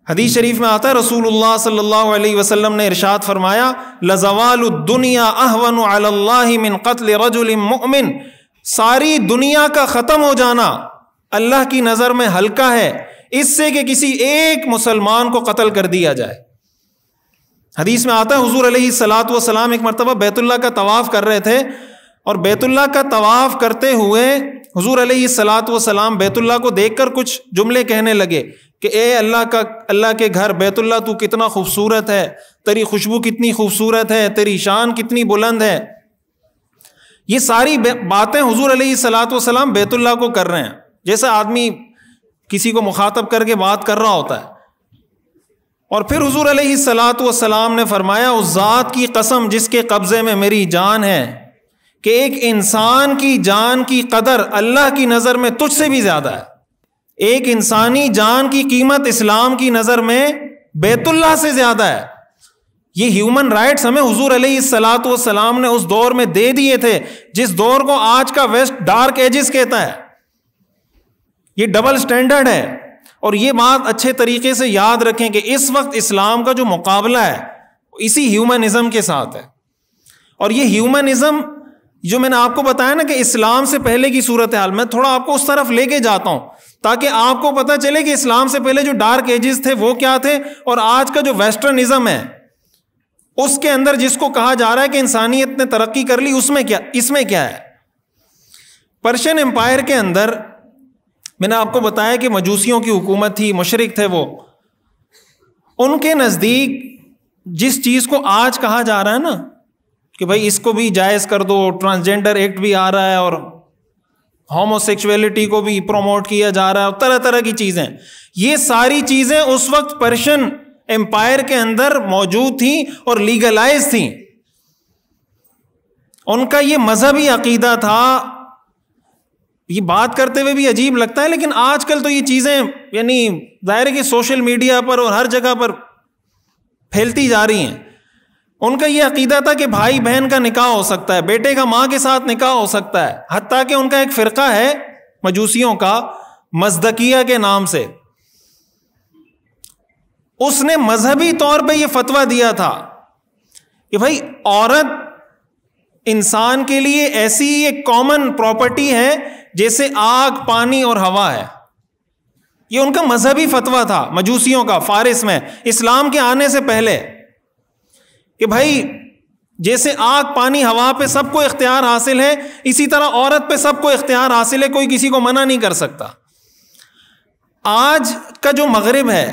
حدیث شریف میں آتا ہے, رسول اللہ صلی اللہ علیہ وسلم نے ارشاد فرمایا لزوال الدنیا اہون علی اللہ من قتل رجل مؤمن. ساری دنیا کا ختم ہو جانا اللہ کی نظر میں ہلکا ہے اس سے کہ کسی ایک مسلمان کو قتل کر دیا جائے. حدیث میں آتا ہے حضور علیہ الصلاۃ والسلام ایک مرتبہ بیت اللہ کا طواف کر رہے تھے, اور بیت اللہ کا طواف کرتے ہوئے حضور علیہ الصلاۃ والسلام بیت اللہ کو دیکھ کر کچھ جملے کہنے لگے کہ اے اللہ کے گھر بیت اللہ, تو کتنا خوبصورت ہے, تیری خوشبو کتنی خوبصورت ہے, تیری شان کتنی بلند ہے. یہ ساری باتیں حضور علیہ الصلاۃ والسلام بیت اللہ کو کر رہے ہیں, جیسے آدمی کسی کو مخاطب کر کے بات کر رہا ہوتا ہے. اور پھر حضور علیہ الصلاۃ والسلام نے فرمایا اس ذات کی قسم جس کے قبضے میں میری جان ہے, کہ ایک انسان کی جان کی قدر اللہ کی نظر میں تجھ سے بھی زیادہ ہے. ایک انسانی جان کی قیمت اسلام کی نظر میں بیت اللہ سے زیادہ ہے. یہ ہیومن رائٹس ہمیں حضور علیہ الصلاۃ والسلام نے اس دور میں دے دیے تھے جس دور کو آج کا ویسٹ ڈارک ایجز کہتا ہے. یہ ڈبل سٹینڈرڈ ہے, اور یہ بات اچھے طریقے سے یاد رکھیں کہ اس وقت اسلام کا جو مقابلہ ہے اسی ہیومنزم کے ساتھ ہے. اور یہ ہیومنزم جو میں نے آپ کو بتایا نا کہ اسلام سے پہلے کی صورتحال, میں تھوڑا آپ کو اس طرف لے کے جاتا ہوں تاکہ آپ کو پتہ چلے کہ اسلام سے پہلے جو ڈارک ایجز تھے وہ کیا تھے، اور آج کا جو ویسٹرنزم ہے اس کے اندر جس کو کہا جا رہا ہے کہ انسانیت نے ترقی کر لی، اس میں کیا ہے۔ پرشین امپائر کے اندر میں نے آپ کو بتایا کہ مجوسیوں کی حکومت تھی، مشرک تھے وہ، ان کے نزدیک جس چیز کو آج کہا جا رہا ہے نا کہ بھائی اس کو بھی جائز کر دو، ٹرانسجینڈر ایکٹ بھی آ رہا ہے اور ہومو سیکشولیٹی کو بھی پروموٹ کیا جا رہا ہے اور طرح طرح کی چیزیں، یہ ساری چیزیں اس وقت پرشین امپائر کے اندر موجود تھیں اور لیگلائز تھیں۔ ان کا یہ مذہبی عقیدہ تھا۔ یہ بات کرتے ہوئے بھی عجیب لگتا ہے، لیکن آج کل تو یہ چیزیں یعنی ظاہر ہے کہ سوشل میڈیا پر اور ہر جگہ پر پھیلتی جا رہی ہیں۔ ان کا یہ عقیدہ تھا کہ بھائی بہن کا نکاح ہو سکتا ہے، بیٹے کا ماں کے ساتھ نکاح ہو سکتا ہے، حتیٰ کہ ان کا ایک فرقہ ہے مجوسیوں کا مزدکیہ کے نام سے، اس نے مذہبی طور پہ یہ فتویٰ دیا تھا کہ بھائی عورت انسان کے لیے ایسی ایک کامن پراپرٹی ہے جیسے آگ، پانی اور ہوا ہے۔ یہ ان کا مذہبی فتویٰ تھا مجوسیوں کا فارس میں اسلام کے آنے سے پہلے، کہ بھائی جیسے آگ، پانی، ہوا پہ سب کو اختیار حاصل ہے، اسی طرح عورت پہ سب کو اختیار حاصل ہے، کوئی کسی کو منع نہیں کر سکتا۔ آج کا جو مغرب ہے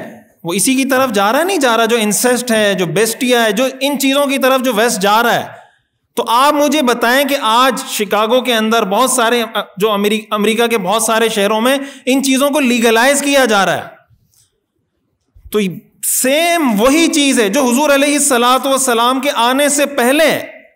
وہ اسی کی طرف جا رہا ہے، نہیں جا رہا؟ جو انسیسٹ ہے، جو بیسٹیا ہے، جو ان چیزوں کی طرف جو ویسٹ جا رہا ہے۔ تو آپ مجھے بتائیں کہ آج شکاگو کے اندر بہت سارے، جو امریکہ کے بہت سارے شہروں میں ان چیزوں کو لیگلائز کیا جا رہا ہے، تو سیم وہی چیز ہے جو حضور علیہ الصلوۃ والسلام کے آنے سے پہلے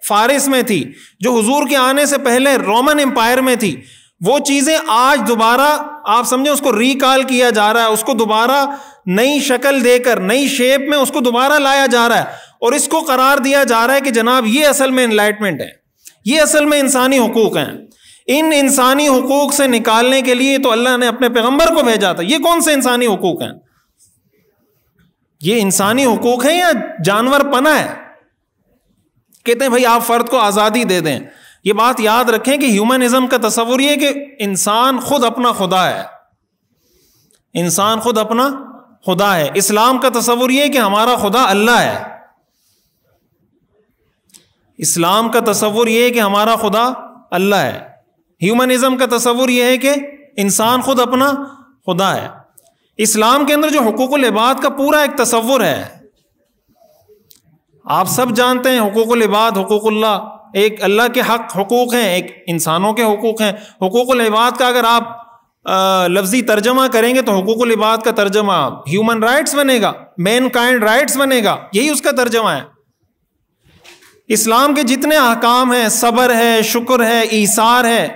فارس میں تھی، جو حضور کے آنے سے پہلے رومن امپائر میں تھی، وہ چیزیں آج دوبارہ آپ سمجھیں اس کو ریکال کیا جا رہا ہے، اس کو دوبارہ نئی شکل دے کر، نئی شیپ میں اس کو دوبارہ لایا جا رہا ہے، اور اس کو قرار دیا جا رہا ہے کہ جناب یہ اصل میں انلائٹمنٹ ہے، یہ اصل میں انسانی حقوق ہیں۔ ان انسانی حقوق سے نکالنے کے لیے تو اللہ نے اپنے پیغمبر کو بھیجا تھا۔ یہ کون سے انسانی حقوق ہیں؟ یہ انسانی حقوق ہیں یا جانور پناہ ہے؟ کہتے ہیں بھائی آپ فرد کو آزادی دے دیں۔ یہ بات یاد رکھیں کہ ہیومنزم کا تصور یہ ہے کہ انسان خود اپنا خدا ہے، انسان خود اپنا خدا ہے۔ اسلام کا تصور یہ ہے کہ ہمارا خدا اللہ ہے۔ اسلام کا تصور یہ ہے کہ ہمارا خدا اللہ ہے۔ ہیومنزم کا تصور یہ ہے کہ انسان خود اپنا خدا ہے۔ اسلام کے اندر جو حقوق العباد کا پورا ایک تصور ہے، آپ سب جانتے ہیں حقوق العباد، حقوق اللہ، ایک اللہ کے حقوق ہیں، ایک انسانوں کے حقوق ہیں۔ حقوق العباد کا اگر آپ لفظی ترجمہ کریں گے تو حقوق العباد کا ترجمہ ہیومن رائٹس بنے گا، مین کائنڈ رائٹس بنے گا، یہی اس کا ترجمہ ہے۔ اسلام کے جتنے احکام ہیں، صبر ہے، شکر ہے، ایثار ہے،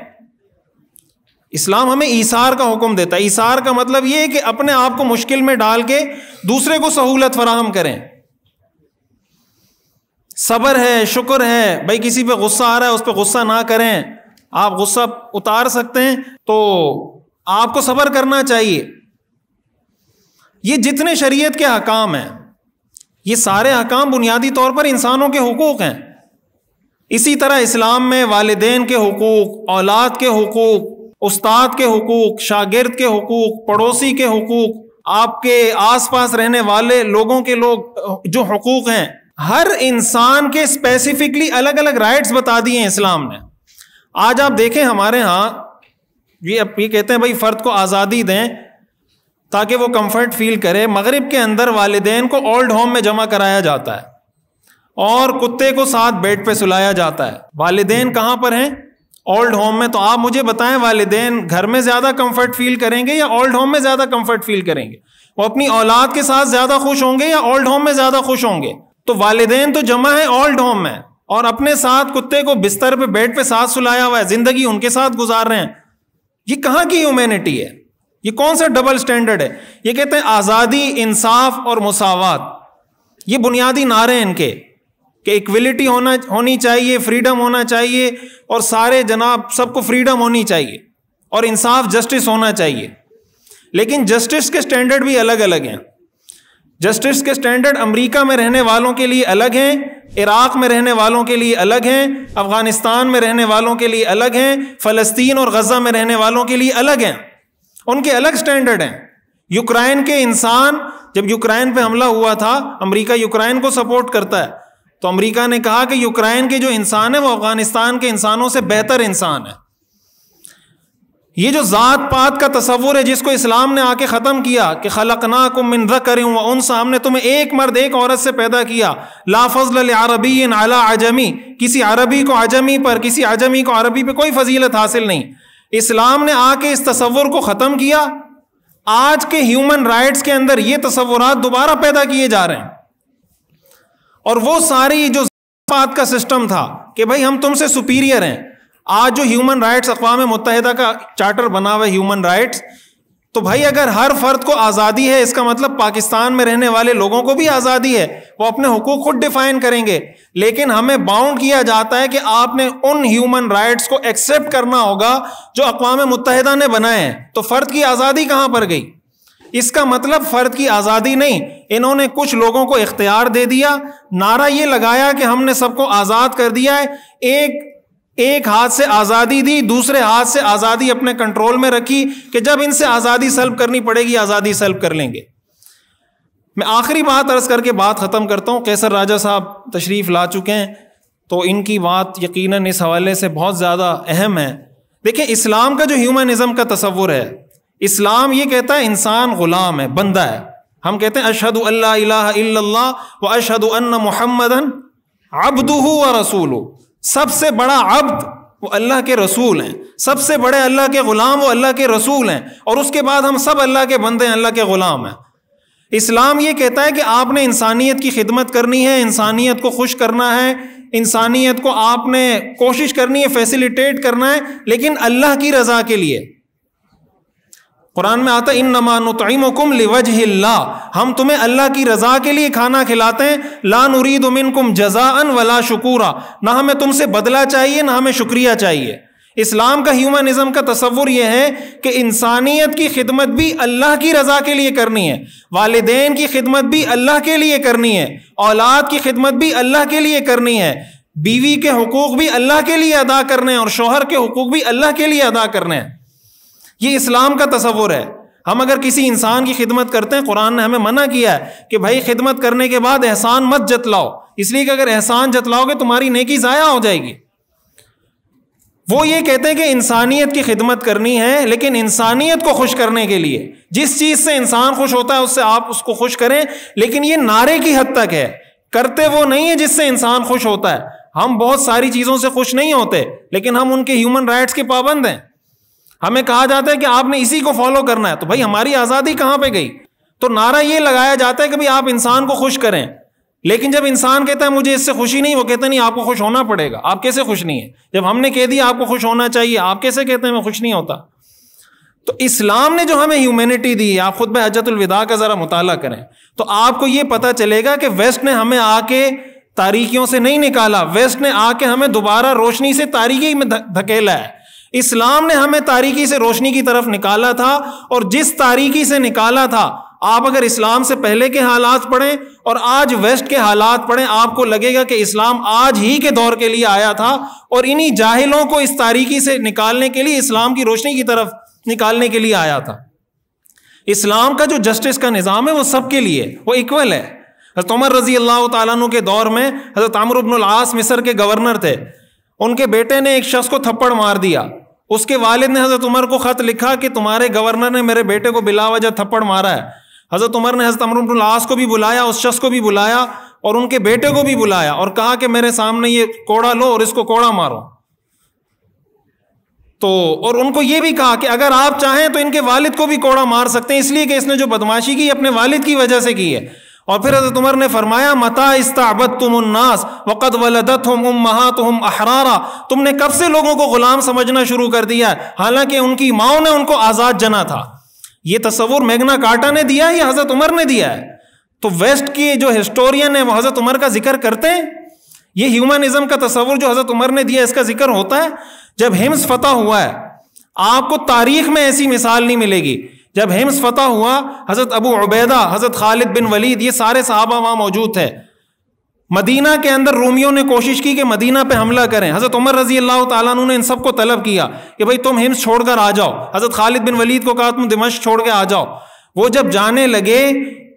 اسلام ہمیں ایثار کا حکم دیتا ہے۔ ایثار کا مطلب یہ ہے کہ اپنے آپ کو مشکل میں ڈال کے دوسرے کو سہولت فراہم کریں۔ صبر ہے، شکر ہے، بھائی کسی پہ غصہ آ رہا ہے اس پہ غصہ نہ کریں، آپ غصہ اتار سکتے ہیں تو آپ کو صبر کرنا چاہیے۔ یہ جتنے شریعت کے احکام ہیں، یہ سارے احکام بنیادی طور پر انسانوں کے حقوق ہیں۔ اسی طرح اسلام میں والدین کے حقوق، اولاد کے حقوق، استاد کے حقوق، شاگرد کے حقوق، پڑوسی کے حقوق، آپ کے آس پاس رہنے والے لوگوں کے جو حقوق ہیں، ہر انسان کے اسپیسیفکلی الگ الگ رائٹس بتا دیے ہیں اسلام نے۔ آج آپ دیکھیں ہمارے ہاں یہ کہتے ہیں بھائی فرد کو آزادی دیں تاکہ وہ کمفرٹ فیل کرے۔ مغرب کے اندر والدین کو اولڈ ہوم میں جمع کرایا جاتا ہے اور کتے کو ساتھ بیڈ پہ سلایا جاتا ہے۔ والدین کہاں پر ہیں؟ اولڈ ہوم میں۔ تو آپ مجھے بتائیں والدین گھر میں زیادہ کمفرٹ فیل کریں گے یا اولڈ ہوم میں زیادہ کمفرٹ فیل کریں گے؟ وہ اپنی اولاد کے ساتھ زیادہ خوش ہوں گے یا اولڈ ہوم میں زیادہ خوش ہوں گے؟ تو والدین تو جمع ہیں اولڈ ہوم میں اور اپنے ساتھ کتے کو بستر پہ بیڈ پہ ساتھ سلایا ہوا ہے، زندگی ان کے ساتھ گزار رہے ہیں۔ یہ کہاں کی ہیومینٹی ہے؟ یہ کون سا ڈبل سٹینڈرڈ ہے؟ یہ کہتے ہیں آزادی، انصاف اور مساوات، یہ بنیادی نعرے ہیں ان کے، کہ ایکویلٹی ہونی چاہیے، فریڈم ہونا چاہیے، اور سارے جناب سب کو فریڈم ہونی چاہیے، اور انصاف، جسٹس ہونا چاہیے۔ لیکن جسٹس کے سٹینڈرڈ بھی الگ الگ ہیں۔ جسٹس کے سٹینڈرڈ امریکہ میں رہنے والوں کے لیے الگ ہیں، عراق میں رہنے والوں کے لیے الگ ہیں، افغانستان میں رہنے والوں کے لیے الگ ہیں، فلسطین اور غزہ میں رہنے والوں کے لیے الگ ہیں، ان کے الگ سٹینڈرڈ ہیں. یوکرائن کے انسان، جب یوکرائن پہ حملہ ہوا تھا، امریکہ یوکرائن کو سپورٹ کرتا ہے، تو امریکہ نے کہا کہ یوکرائن کے جو انسان ہے وہ افغانستان کے انسانوں سے بہتر انسان ہے. یہ جو ذات پات کا تصور ہے جس کو اسلام نے آ کے ختم کیا کہ خلقناکم من ذکر و انثی، ہم نے تمہیں ایک مرد ایک عورت سے پیدا کیا. لا فضل لعربی علی عجمی، کسی عربی کو عجمی پر، کسی عجمی کو عربی پہ کوئی فضیلت حاصل نہیں. اسلام نے آ کے اس تصور کو ختم کیا. آج کے ہیومن رائٹس کے اندر یہ تصورات دوبارہ پیدا کیے جا رہے ہیں. اور وہ ساری جو ذات کا سسٹم تھا کہ بھائی ہم تم سے سپیریئر ہیں، آج جو ہیومن رائٹس اقوام متحدہ کا چارٹر بنا ہوا ہے ہیومن رائٹس، تو بھائی اگر ہر فرد کو آزادی ہے، اس کا مطلب پاکستان میں رہنے والے لوگوں کو بھی آزادی ہے، وہ اپنے حقوق خود ڈیفائن کریں گے. لیکن ہمیں باؤنڈ کیا جاتا ہے کہ آپ نے ان ہیومن رائٹس کو ایکسیپٹ کرنا ہوگا جو اقوام متحدہ نے بنائے ہیں. تو فرد کی آزادی کہاں پر گئی؟ اس کا مطلب فرد کی آزادی نہیں، انہوں نے کچھ لوگوں کو اختیار دے دیا، نعرہ یہ لگایا کہ ہم نے سب کو آزاد کر دیا ہے، ایک ہاتھ سے آزادی دی، دوسرے ہاتھ سے آزادی اپنے کنٹرول میں رکھی کہ جب ان سے آزادی سلب کرنی پڑے گی آزادی سلب کر لیں گے. میں آخری بات عرض کر کے بات ختم کرتا ہوں. قیصر راجہ صاحب تشریف لا چکے ہیں تو ان کی بات یقیناً اس حوالے سے بہت زیادہ اہم ہے. دیکھیں اسلام کا جو ہیومنزم کا تصور ہے، اسلام یہ کہتا ہے انسان غلام ہے، بندہ ہے. ہم کہتے ہیں اشہد ان لا الہ الا اللہ و اشہد ان محمدا عبدہ و رسولہ. سب سے بڑا عبد وہ اللہ کے رسول ہیں، سب سے بڑے اللہ کے غلام وہ اللہ کے رسول ہیں، اور اس کے بعد ہم سب اللہ کے بندے ہیں، اللہ کے غلام ہیں. اسلام یہ کہتا ہے کہ آپ نے انسانیت کی خدمت کرنی ہے، انسانیت کو خوش کرنا ہے، انسانیت کو آپ نے کوشش کرنی ہے، فیسیلیٹیٹ کرنا ہے، لیکن اللہ کی رضا کے لیے. قرآن میں آتا ہے انما نطعمکم لوجہ اللہ، ہم تمہیں اللہ کی رضا کے لیے کھانا کھلاتے ہیں. لا نرید منکم جزاء ولا شکورا، نہ ہمیں تم سے بدلہ چاہیے نہ ہمیں شکریہ چاہیے. اسلام کا ہیومنزم کا تصور یہ ہے کہ انسانیت کی خدمت بھی اللہ کی رضا کے لیے کرنی ہے، والدین کی خدمت بھی اللہ کے لیے کرنی ہے، اولاد کی خدمت بھی اللہ کے لیے کرنی ہے، بیوی کے حقوق بھی اللہ کے لیے ادا کرنے ہیں، اور شوہر کے حقوق بھی اللہ کے لیے ادا کرنے ہیں. یہ اسلام کا تصور ہے. ہم اگر کسی انسان کی خدمت کرتے ہیں، قرآن نے ہمیں منع کیا ہے کہ بھائی خدمت کرنے کے بعد احسان مت جتلاؤ، اس لیے کہ اگر احسان جتلاؤ گے تمہاری نیکی ضائع ہو جائے گی. وہ یہ کہتے ہیں کہ انسانیت کی خدمت کرنی ہے، لیکن انسانیت کو خوش کرنے کے لیے جس چیز سے انسان خوش ہوتا ہے اس سے آپ اس کو خوش کریں، لیکن یہ نعرے کی حد تک ہے، کرتے وہ نہیں ہے جس سے انسان خوش ہوتا ہے. ہم بہت ساری چیزوں سے خوش نہیں ہوتے، لیکن ہم ان کے ہیومن رائٹس کے پابند ہیں. ہمیں کہا جاتا ہے کہ آپ نے اسی کو فالو کرنا ہے، تو بھائی ہماری آزادی کہاں پہ گئی؟ تو نعرہ یہ لگایا جاتا ہے کہ بھائی آپ انسان کو خوش کریں، لیکن جب انسان کہتا ہے مجھے اس سے خوشی نہیں، وہ کہتا نہیں آپ کو خوش ہونا پڑے گا. آپ کیسے خوش نہیں ہے؟ جب ہم نے کہہ دیا آپ کو خوش ہونا چاہیے، آپ کیسے کہتے ہیں میں خوش نہیں ہوتا؟ تو اسلام نے جو ہمیں ہیومینٹی دی، آپ خطبہ حجۃ الوداع کا ذرا مطالعہ کریں تو آپ کو یہ پتہ چلے گا کہ ویسٹ نے ہمیں آ کے تاریکیوں سے نہیں نکالا، ویسٹ نے آ کے ہمیں دوبارہ روشنی سے تاریکی میں دھکیلا ہے. اسلام نے ہمیں تاریکی سے روشنی کی طرف نکالا تھا، اور جس تاریکی سے نکالا تھا، آپ اگر اسلام سے پہلے کے حالات پڑھیں اور آج ویسٹ کے حالات پڑھیں، آپ کو لگے گا کہ اسلام آج ہی کے دور کے لیے آیا تھا، اور انہی جاہلوں کو اس تاریکی سے نکالنے کے لیے، اسلام کی روشنی کی طرف نکالنے کے لیے آیا تھا. اسلام کا جو جسٹس کا نظام ہے وہ سب کے لیے، وہ ایکول ہے. حضرت عمر رضی اللہ تعالیٰ عنہ کے دور میں حضرت عمرو بن العاص مصر کے گورنر تھے، ان کے بیٹے نے ایک شخص کو تھپڑ مار دیا. اس کے والد نے حضرت عمر کو خط لکھا کہ تمہارے گورنر نے میرے بیٹے کو بلا وجہ تھپڑ مارا ہے. حضرت عمر نے حضرت عمرو بن العاص کو بھی بلایا، اس شخص کو بھی بلایا اور ان کے بیٹے کو بھی بلایا، اور کہا کہ میرے سامنے یہ کوڑا لو اور اس کو کوڑا مارو. تو اور ان کو یہ بھی کہا کہ اگر آپ چاہیں تو ان کے والد کو بھی کوڑا مار سکتے ہیں، اس لیے کہ اس نے جو بدماشی کی اپنے والد کی وجہ سے کی ہے. اور پھر حضرت عمر نے فرمایا متى استعبدتم الناس وقد ولدتهم امهاتهم احرارا، تم نے کب سے لوگوں کو غلام سمجھنا شروع کر دیا ہے حالانکہ ان کی ماؤں نے ان کو آزاد جنا تھا. یہ تصور میگنا کارٹا نے دیا ہے یا حضرت عمر نے دیا ہے؟ تو ویسٹ کی جو ہسٹورین ہے وہ حضرت عمر کا ذکر کرتے ہیں. یہ ہیومنزم کا تصور جو حضرت عمر نے دیا اس کا ذکر ہوتا ہے. جب ہمس فتح ہوا ہے، آپ کو تاریخ میں ایسی مثال نہیں ملے گی. جب ہمس فتح ہوا، حضرت ابو عبیدہ، حضرت خالد بن ولید، یہ سارے صحابہ وہاں موجود تھے. مدینہ کے اندر رومیوں نے کوشش کی کہ مدینہ پہ حملہ کریں. حضرت عمر رضی اللہ تعالیٰ عنہ نے ان سب کو طلب کیا کہ بھائی تم حمص چھوڑ کر آ جاؤ. حضرت خالد بن ولید کو کہا تم دمشق چھوڑ کے آ جاؤ. وہ جب جانے لگے,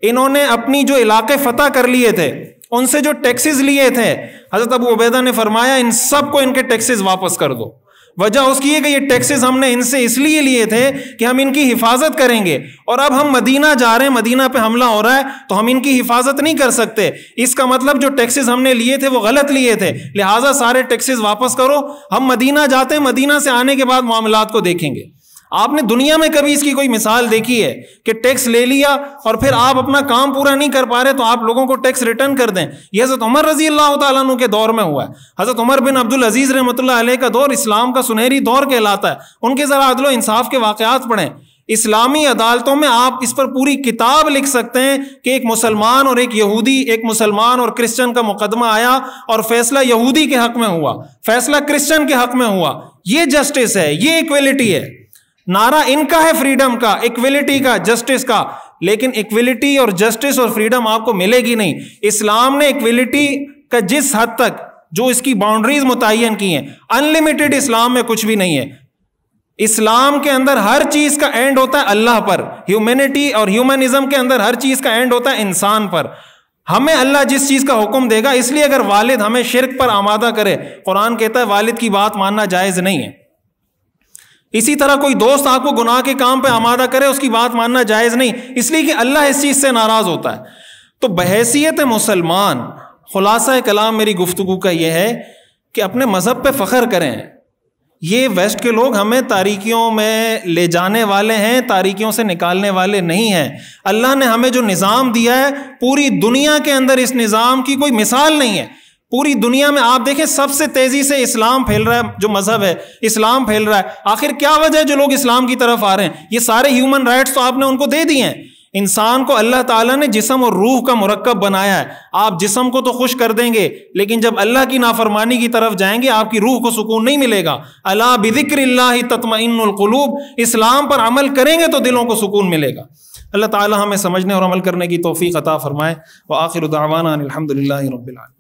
انہوں نے اپنی جو علاقے فتح کر لیے تھے ان سے جو ٹیکسز لیے تھے, حضرت ابو عبیدہ نے فرمایا ان سب کو ان کے ٹیکسز واپس کر دو. وجہ اس کی ہے کہ یہ ٹیکسز ہم نے ان سے اس لیے لیے تھے کہ ہم ان کی حفاظت کریں گے, اور اب ہم مدینہ جا رہے ہیں, مدینہ پہ حملہ ہو رہا ہے تو ہم ان کی حفاظت نہیں کر سکتے. اس کا مطلب جو ٹیکسز ہم نے لیے تھے وہ غلط لیے تھے, لہٰذا سارے ٹیکسز واپس کرو. ہم مدینہ جاتے ہیں, مدینہ سے آنے کے بعد معاملات کو دیکھیں گے. آپ نے دنیا میں کبھی اس کی کوئی مثال دیکھی ہے کہ ٹیکس لے لیا اور پھر آپ اپنا کام پورا نہیں کر پا رہے تو آپ لوگوں کو ٹیکس ریٹرن کر دیں؟ یہ حضرت عمر رضی اللہ تعالیٰ عنہ کے دور میں ہوا ہے. حضرت عمر بن عبد العزیز رحمۃ اللہ علیہ کا دور اسلام کا سنہری دور کہلاتا ہے. ان کے ذرا عدل و انصاف کے واقعات پڑھیں. اسلامی عدالتوں میں آپ اس پر پوری کتاب لکھ سکتے ہیں کہ ایک مسلمان اور ایک یہودی, ایک مسلمان اور کرسچن کا مقدمہ آیا اور فیصلہ یہودی کے حق میں ہوا, فیصلہ کرسچن کے حق میں ہوا. یہ جسٹس ہے, یہ ایکویلٹی ہے. نعرہ ان کا ہے فریڈم کا, ایکویلٹی کا, جسٹس کا, لیکن ایکویلٹی اور جسٹس اور فریڈم آپ کو ملے گی نہیں. اسلام نے ایکویلٹی کا جس حد تک جو اس کی باؤنڈریز متعین کی ہیں, انلمیٹڈ اسلام میں کچھ بھی نہیں ہے. اسلام کے اندر ہر چیز کا اینڈ ہوتا ہے اللہ پر. ہیومینٹی اور ہیومنزم کے اندر ہر چیز کا اینڈ ہوتا ہے انسان پر. ہمیں اللہ جس چیز کا حکم دے گا, اس لیے اگر والد ہمیں شرک پر آمادہ کرے, قرآن کہتا ہے والد کی بات ماننا جائز نہیں ہے. اسی طرح کوئی دوست آپ کو گناہ کے کام پہ آمادہ کرے, اس کی بات ماننا جائز نہیں, اس لیے کہ اللہ اس چیز سے ناراض ہوتا ہے. تو بحیثیت مسلمان خلاصہ کلام میری گفتگو کا یہ ہے کہ اپنے مذہب پہ فخر کریں. یہ ویسٹ کے لوگ ہمیں تاریکیوں میں لے جانے والے ہیں, تاریکیوں سے نکالنے والے نہیں ہیں. اللہ نے ہمیں جو نظام دیا ہے, پوری دنیا کے اندر اس نظام کی کوئی مثال نہیں ہے. پوری دنیا میں آپ دیکھیں سب سے تیزی سے اسلام پھیل رہا ہے, جو مذہب ہے اسلام پھیل رہا ہے. آخر کیا وجہ ہے جو لوگ اسلام کی طرف آ رہے ہیں؟ یہ سارے ہیومن رائٹس تو آپ نے ان کو دے دیے ہیں. انسان کو اللہ تعالیٰ نے جسم اور روح کا مرکب بنایا ہے. آپ جسم کو تو خوش کر دیں گے, لیکن جب اللہ کی نافرمانی کی طرف جائیں گے آپ کی روح کو سکون نہیں ملے گا. الا بذکر اللہ تطمئن القلوب, اسلام پر عمل کریں گے تو دلوں کو سکون ملے گا. اللہ تعالیٰ ہمیں سمجھنے اور عمل کرنے کی توفیق عطا فرمائے. وآخر دعوانا الحمد للہ رب العالمین.